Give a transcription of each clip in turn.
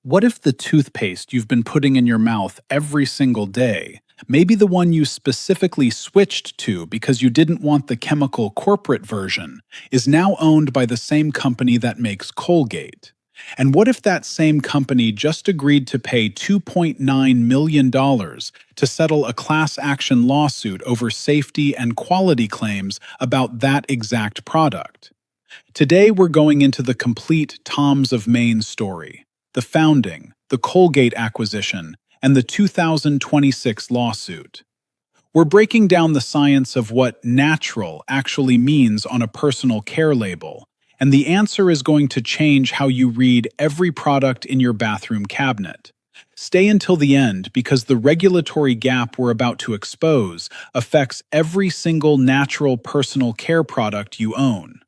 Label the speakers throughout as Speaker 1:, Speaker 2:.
Speaker 1: What if the toothpaste you've been putting in your mouth every single day, maybe the one you specifically switched to because you didn't want the chemical corporate version, is now owned by the same company that makes Colgate? And what if that same company just agreed to pay $2.9 million to settle a class action lawsuit over safety and quality claims about that exact product? Today we're going into the complete Toms of Maine story: the founding, the Colgate acquisition, and the 2026 lawsuit. We're breaking down the science of what natural actually means on a personal care label, and the answer is going to change how you read every product in your bathroom cabinet. Stay until the end because the regulatory gap we're about to expose affects every single natural personal care product you own.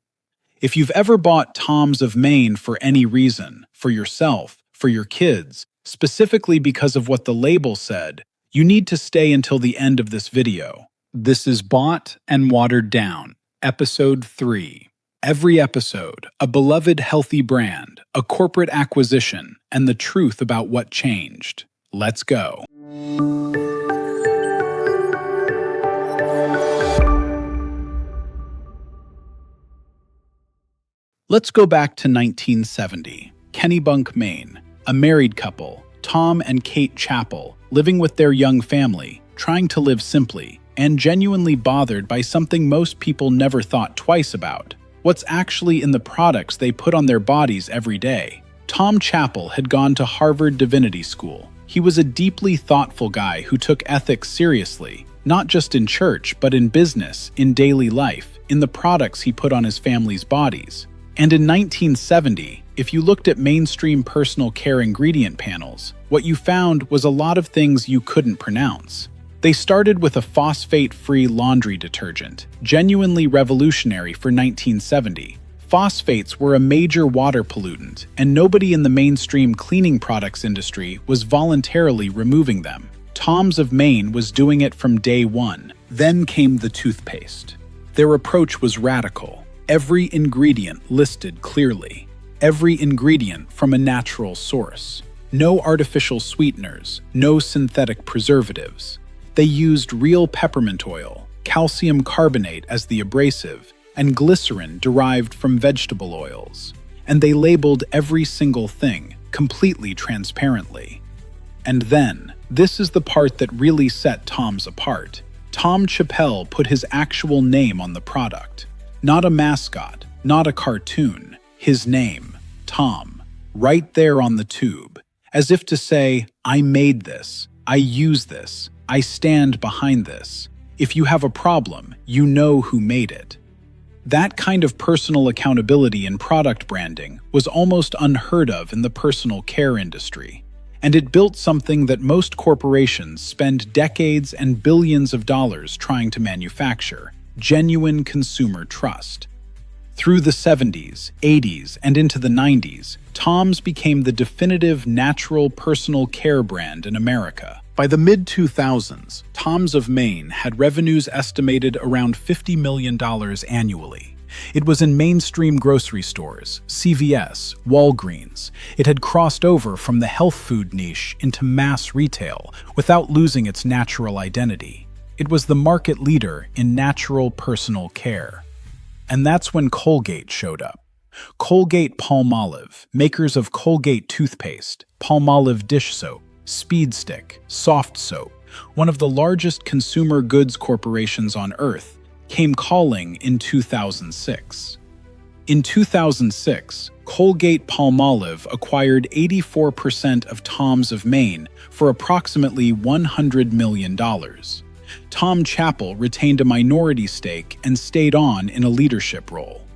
Speaker 1: If you've ever bought Toms of Maine for any reason, for yourself, for your kids, specifically because of what the label said, you need to stay until the end of this video. This is Bought and Watered Down, Episode 3. Every episode, a beloved healthy brand, a corporate acquisition, and the truth about what changed. Let's go. Let's go back to 1970. Kennebunk, Maine. A married couple, Tom and Kate Chappell, living with their young family, trying to live simply, and genuinely bothered by something most people never thought twice about: what's actually in the products they put on their bodies every day. Tom Chappell had gone to Harvard Divinity School. He was a deeply thoughtful guy who took ethics seriously, not just in church, but in business, in daily life, in the products he put on his family's bodies. And in 1970, if you looked at mainstream personal care ingredient panels, what you found was a lot of things you couldn't pronounce. They started with a phosphate-free laundry detergent, genuinely revolutionary for 1970. Phosphates were a major water pollutant, and nobody in the mainstream cleaning products industry was voluntarily removing them. Toms of Maine was doing it from day one. Then came the toothpaste. Their approach was radical. Every ingredient listed clearly. Every ingredient from a natural source. No artificial sweeteners, no synthetic preservatives. They used real peppermint oil, calcium carbonate as the abrasive, and glycerin derived from vegetable oils. And they labeled every single thing, completely transparently. And then, this is the part that really set Tom's apart. Tom Chappell put his actual name on the product. Not a mascot, not a cartoon. His name, Tom, right there on the tube, as if to say, I made this, I use this, I stand behind this. If you have a problem, you know who made it. That kind of personal accountability in product branding was almost unheard of in the personal care industry, and it built something that most corporations spend decades and billions of dollars trying to manufacture: genuine consumer trust. Through the 70s, 80s, and into the 90s, Tom's became the definitive natural personal care brand in America. By the mid-2000s, Toms of Maine had revenues estimated around $50 million annually. It was in mainstream grocery stores, CVS, Walgreens. It had crossed over from the health food niche into mass retail without losing its natural identity. It was the market leader in natural personal care. And that's when Colgate showed up. Colgate-Palmolive, makers of Colgate Toothpaste, Palmolive dish soap, Speed Stick, Soft Soap, one of the largest consumer goods corporations on earth, came calling in 2006. In 2006, Colgate-Palmolive acquired 84% of Toms of Maine for approximately $100 million. Tom Chappell retained a minority stake and stayed on in a leadership role.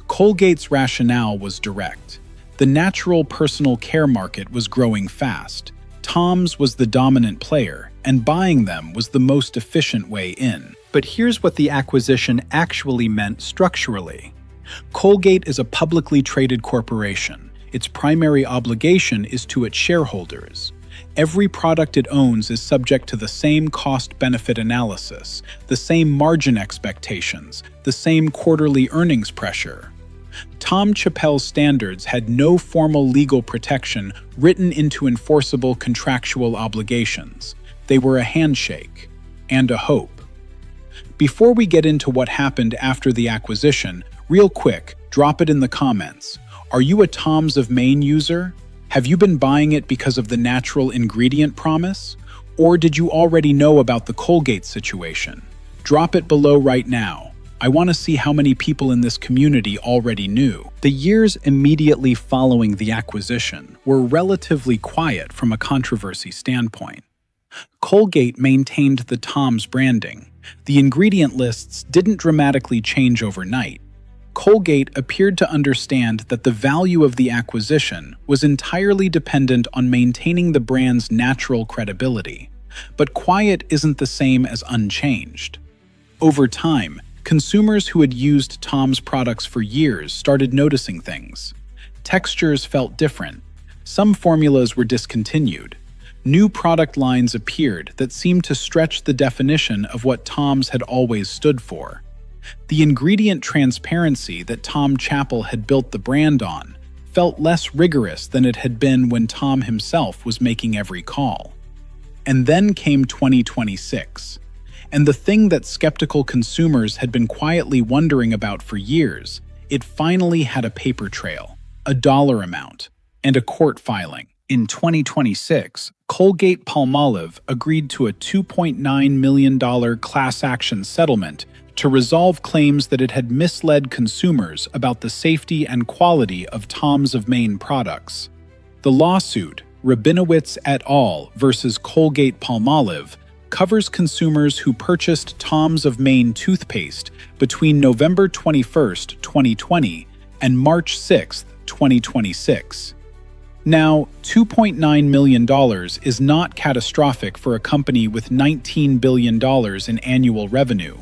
Speaker 1: Colgate's rationale was direct. The natural personal care market was growing fast. Tom's was the dominant player, and buying them was the most efficient way in. But here's what the acquisition actually meant structurally. Colgate is a publicly traded corporation. Its primary obligation is to its shareholders. Every product it owns is subject to the same cost-benefit analysis, the same margin expectations, the same quarterly earnings pressure. Tom Chappell standards had no formal legal protection written into enforceable contractual obligations. They were a handshake and a hope. Before we get into what happened after the acquisition, real quick, drop it in the comments. Are you a Tom's of Maine user? Have you been buying it because of the natural ingredient promise? Or did you already know about the Colgate situation? Drop it below right now. I want to see how many people in this community already knew. The years immediately following the acquisition were relatively quiet from a controversy standpoint. Colgate maintained the Tom's branding. The ingredient lists didn't dramatically change overnight. Colgate appeared to understand that the value of the acquisition was entirely dependent on maintaining the brand's natural credibility. But quiet isn't the same as unchanged. Over time, consumers who had used Tom's products for years started noticing things. Textures felt different. Some formulas were discontinued. New product lines appeared that seemed to stretch the definition of what Tom's had always stood for. The ingredient transparency that Tom Chappell had built the brand on felt less rigorous than it had been when Tom himself was making every call. And then came 2026. And the thing that skeptical consumers had been quietly wondering about for years, it finally had a paper trail, a dollar amount, and a court filing. In 2026, Colgate-Palmolive agreed to a $2.9 million class action settlement to resolve claims that it had misled consumers about the safety and quality of Tom's of Maine products. The lawsuit, Rabinowitz et al. Versus Colgate-Palmolive, covers consumers who purchased Tom's of Maine toothpaste between November 21, 2020 and March 6, 2026. Now, $2.9 million is not catastrophic for a company with $19 billion in annual revenue.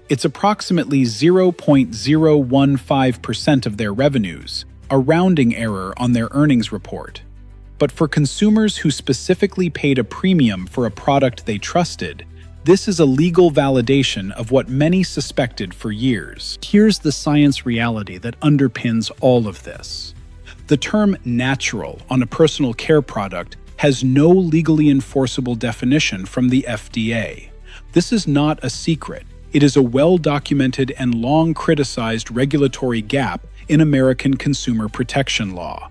Speaker 1: It's approximately 0.015% of their revenues, a rounding error on their earnings report. But for consumers who specifically paid a premium for a product they trusted, this is a legal validation of what many suspected for years. Here's the science reality that underpins all of this. The term natural on a personal care product has no legally enforceable definition from the FDA. This is not a secret. It is a well-documented and long-criticized regulatory gap in American consumer protection law.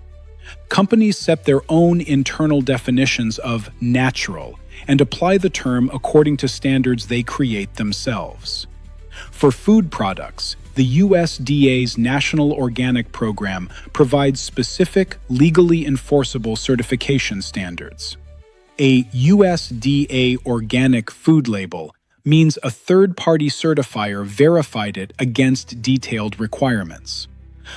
Speaker 1: Companies set their own internal definitions of natural and apply the term according to standards they create themselves. For food products, the USDA's National Organic Program provides specific, legally enforceable certification standards. A USDA organic food label means a third-party certifier verified it against detailed requirements.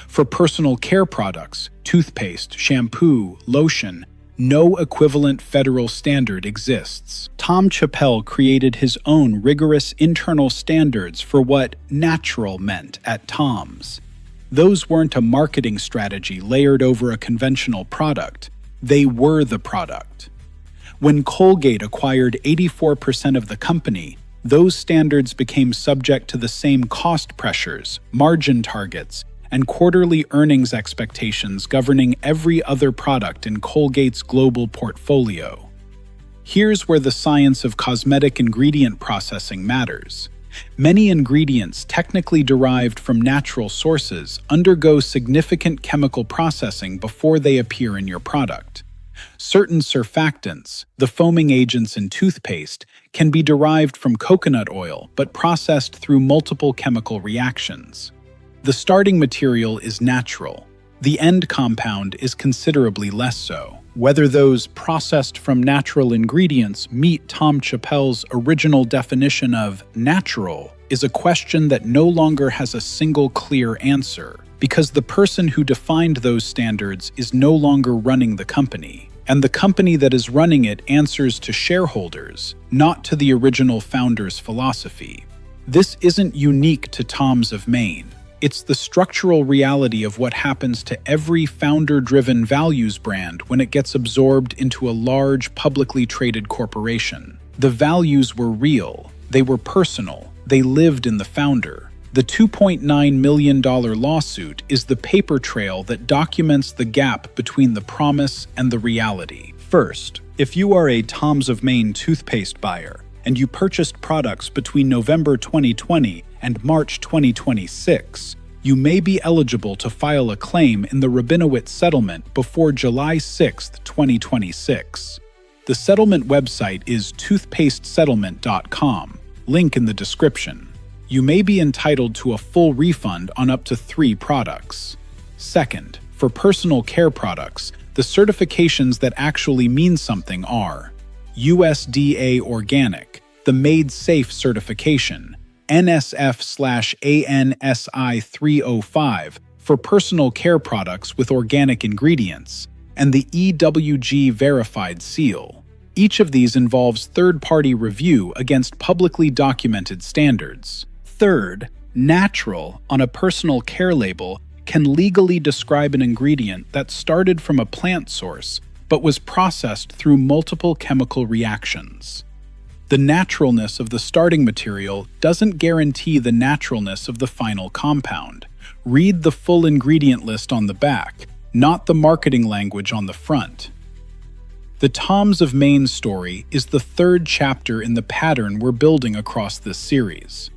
Speaker 1: For personal care products, toothpaste, shampoo, lotion, no equivalent federal standard exists. Tom Chappell created his own rigorous internal standards for what natural meant at Tom's. Those weren't a marketing strategy layered over a conventional product. They were the product. When Colgate acquired 84% of the company, those standards became subject to the same cost pressures, margin targets, and quarterly earnings expectations governing every other product in Colgate's global portfolio. Here's where the science of cosmetic ingredient processing matters. Many ingredients technically derived from natural sources undergo significant chemical processing before they appear in your product. Certain surfactants, the foaming agents in toothpaste, can be derived from coconut oil but processed through multiple chemical reactions. The starting material is natural. The end compound is considerably less so. Whether those processed from natural ingredients meet Tom Chappell's original definition of natural is a question that no longer has a single clear answer, because the person who defined those standards is no longer running the company, and the company that is running it answers to shareholders, not to the original founder's philosophy. This isn't unique to Tom's of Maine. It's the structural reality of what happens to every founder-driven values brand when it gets absorbed into a large, publicly traded corporation. The values were real, they were personal, they lived in the founder. The $2.9 million lawsuit is the paper trail that documents the gap between the promise and the reality.
Speaker 2: First, if you are a Tom's of Maine toothpaste buyer and you purchased products between November 2020 and March 2026, you may be eligible to file a claim in the Rabinowitz settlement before July 6, 2026. The settlement website is toothpastesettlement.com, link in the description. You may be entitled to a full refund on up to 3 products. Second, for personal care products, the certifications that actually mean something are USDA Organic, the Made Safe certification, NSF/ANSI 305 for personal care products with organic ingredients, and the EWG Verified seal. Each of these involves third-party review against publicly documented standards. Third, natural on a personal care label can legally describe an ingredient that started from a plant source but was processed through multiple chemical reactions. The naturalness of the starting material doesn't guarantee the naturalness of the final compound. Read the full ingredient list on the back, not the marketing language on the front. The Tom's of Maine story is the 3rd chapter in the pattern we're building across this series.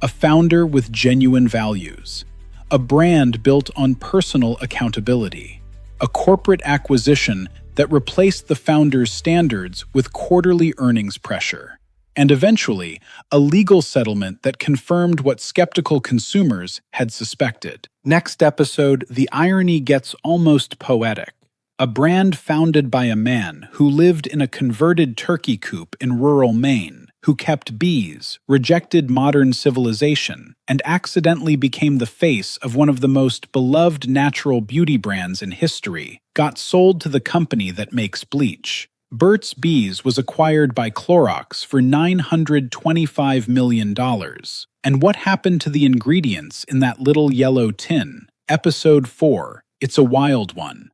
Speaker 2: A founder with genuine values. A brand built on personal accountability. A corporate acquisition that replaced the founder's standards with quarterly earnings pressure. And eventually, a legal settlement that confirmed what skeptical consumers had suspected. Next episode, the irony gets almost poetic. A brand founded by a man who lived in a converted turkey coop in rural Maine, who kept bees, rejected modern civilization, and accidentally became the face of one of the most beloved natural beauty brands in history, got sold to the company that makes bleach. Burt's Bees was acquired by Clorox for $925 million. And what happened to the ingredients in that little yellow tin? Episode 4. It's a wild one.